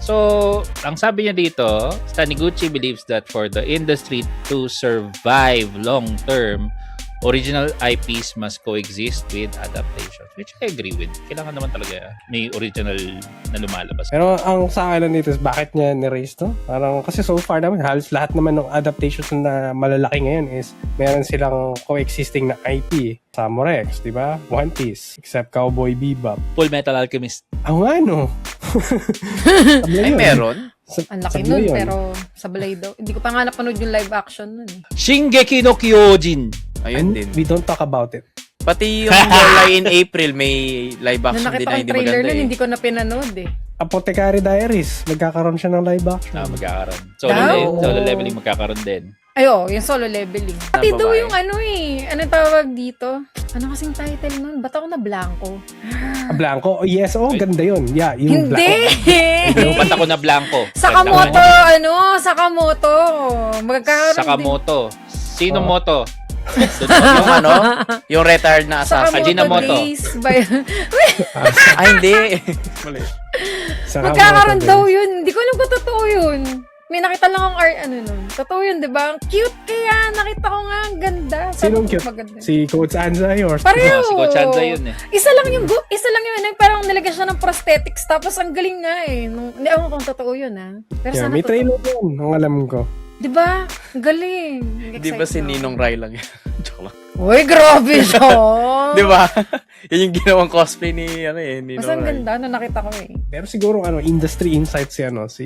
So, ang sabi niya dito, Taniguchi believes that for the industry to survive long-term, original IPs must coexist with adaptations, which I agree with. Kailangan naman talaga may original na lumalabas. Pero ang sa akin lang dito is bakit niya ni-raise to? Parang kasi so far naman, halos lahat naman ng adaptations na malalaki ngayon is meron silang coexisting na IP. Samurai X, di ba? One Piece, except Cowboy Bebop. Full Metal Alchemist. Nga, no? Ay, meron? Ang laki nun, pero sa Blade daw. Hindi ko pa nga napanood yung live action nun. Shingeki no Kyojin. Ayun din. We don't talk about it. Pati yung July in April, may live action din Nung nakita na ko hindi yung trailer maganda nun, eh. hindi ko na pinanood eh. Apothecary Diaries, magkakaroon siya ng live action. Magkakaroon. Wow. Solo leveling magkakaroon din. Ayo, yung solo leveling. Pati daw babae. yung ano eh. Ano tawag dito? Ano kasing title nun? Ba't ako na blanco? Blanco? Oh, yes, ganda yun. Yeah, yung Hindi! Ba't ako na blanco? Sakamoto, Sakamoto. Magkakaroon Sakamoto. Sino moto? Yung ano? Yung retired na assassin. Ajinomoto. Days by... Ay, hindi. Mali. Magkakaroon daw yun. Hindi ko alam kung totoo yun. May nakita lang akong art, nun. Totoo yun, di ba? Ang cute kaya. Nakita ko nga, ang ganda. Sinong cute? Maganda. Si Coach Anzai or Pareho. Si Coach Anza yun eh. Isa lang yung parang nilagyan siya ng prosthetics tapos ang galing nga eh. Hindi ako kung totoo yun Pero Yeah, sana may totoo. trailer yun, ang alam ko. Di ba? Ang galing. Di ba si Ninong Rai lang yan? Joke lang. Uy, grabe siya. Di ba? Yan yung ginawang cosplay ni Ninong Mas ang Rai. ganda na nakita ko eh. Pero siguro industry insights si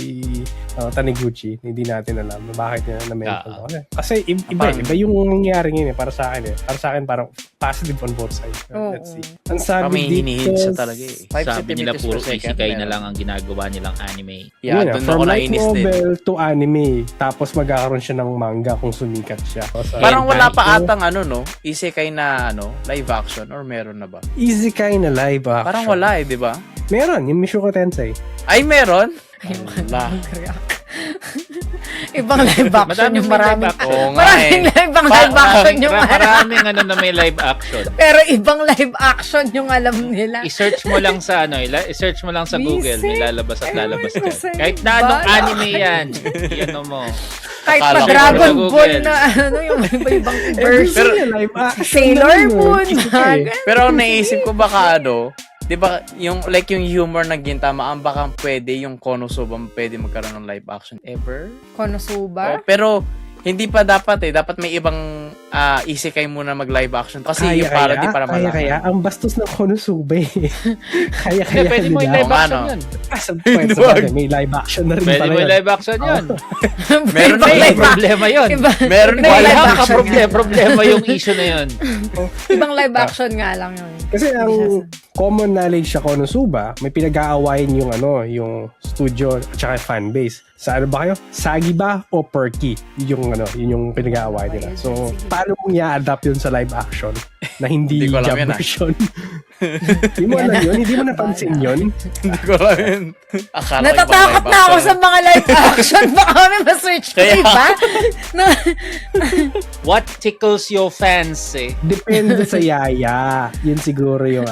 Taniguchi, hindi natin alam bakit niya na-mention ko. Kasi iba yung nangyayari ngayon para sa akin Para sa akin parang positive on both sides. Let's see. Ang sabi Kami dito, hinihid siya talaga eh. 5 Sabi nila centimeters puro per second, isekai na meron. lang ang ginagawa nilang anime. Yeah, yun doon from ako light nainis din. novel to anime. Tapos magkakaroon siya ng manga kung sumikat siya. Parang wala pa Hentai. atang isekai na live action or meron na ba? Isekai na live action. Parang wala di ba? Meron, yung Mushoku Tensei. Ay, meron? Wala. Ibang live action yung maraming. Oo nga Maraming ibang live action yung Maraming na may live action. Pero ibang live action yung alam nila. I-search mo lang sa i-search mo lang sa Google, may lalabas at lalabas Ay, dyan. Kahit na anong anime yan, i-ano mo. Kahit Akala pa ko Dragon sa Ball Google. na yung iba-ibang version. Pero live action. Sailor na yun, Moon. Isekai. Pero ang naisip ko baka di ba yung humor na Gintama, baka pwede yung Konosuba pwede magkaroon ng live action ever? Konosuba? Pero hindi pa dapat dapat may ibang isekai muna mag live action kasi yung parody para malaman. Kaya ang bastos ng Konosuba kaya Pwede mo yung live Oo nga, action no? yun. may live action na rin Pwede pala mo yung yun. live action yun. Meron Ibang na May live problema yun. Meron na Ibang Wala live ka action problema yung issue na yun. Ibang live action nga lang yun. Kasi ang common knowledge sa Konosuba, may pinag-aawayin yung studio at saka fan base. Sa ano ba kayo? Sagi ba o Perky? Yun yung pinag-aawayan nila. So, paano mong i-adapt yun sa live action na hindi Hindi ko alam job yun, version? Hindi mo alam yun? Hindi mo napansin yun? Hindi ko alam yun. Akala ko Natatakot ibang na ako live sa mga live action. Baka kami ma-search ko, Kaya- diba? What tickles your fancy? Depende sa yaya. Yun siguro yung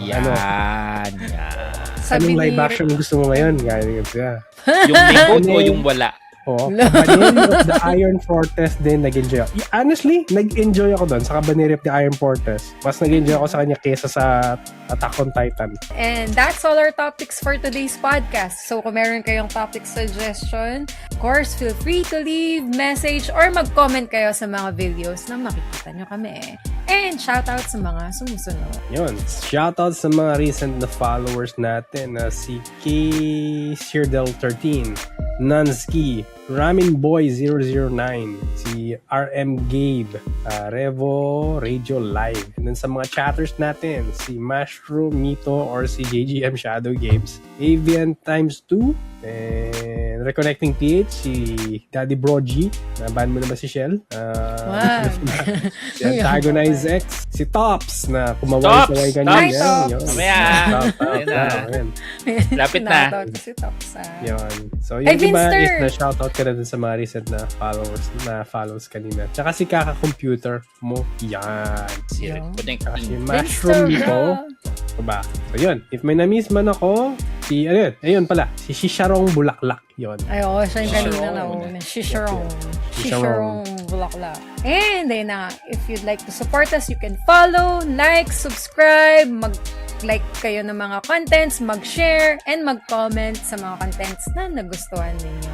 Yan. Anong live action gusto mo ngayon? Yung may goat o yung wala? Banner of the Iron Fortress din nag-enjoy ako. Honestly, nag-enjoy ako doon sa Banner of the Iron Fortress. Mas nag-enjoy ako sa kanya kesa sa Attack on Titan. And that's all our topics for today's podcast. So kung meron kayong topic suggestion, of course, feel free to leave message or mag-comment kayo sa mga videos na makikita nyo kami. And shoutout sa mga sumusunod. Yun. Shoutout sa mga recent na followers natin na si K. Sirdel13, Nanski, Ramin Boy 009, si RM Gabe, Revo Radio Live. And then sa mga chatters natin, si Mushroom Mito or si JGM Shadow Games, Avian Times 2, and Reconnecting PH, si Daddy Brogy, naban mo na ba si Shell? Wow. Si Antagonize X, si Tops na kumaway-saway kanina. Hi, Tops! Yun. Mamaya. Ayun na. Ayun. Lapit na. Shoutout si Tops. Yun. So, Ay, yung iba Vinster! is na shoutout ka na dun sa mga recent na follows kanina. Tsaka si Kaka Computer mo. Yan. Si Yan. Tsaka si Connecting. Mushroom Vinster, Mito. Diba? So, yun. If may na-miss man ako, Ayun pala, si Shisharong Bulaklak. Yun. Ay, oo, siya yung kanina Shisharong. na una. Shisharong. Shisharong. Shisharong bulaklak. And then, if you'd like to support us, you can follow, like, subscribe, mag-like kayo ng mga contents, mag-share, and mag-comment sa mga contents na nagustuhan ninyo.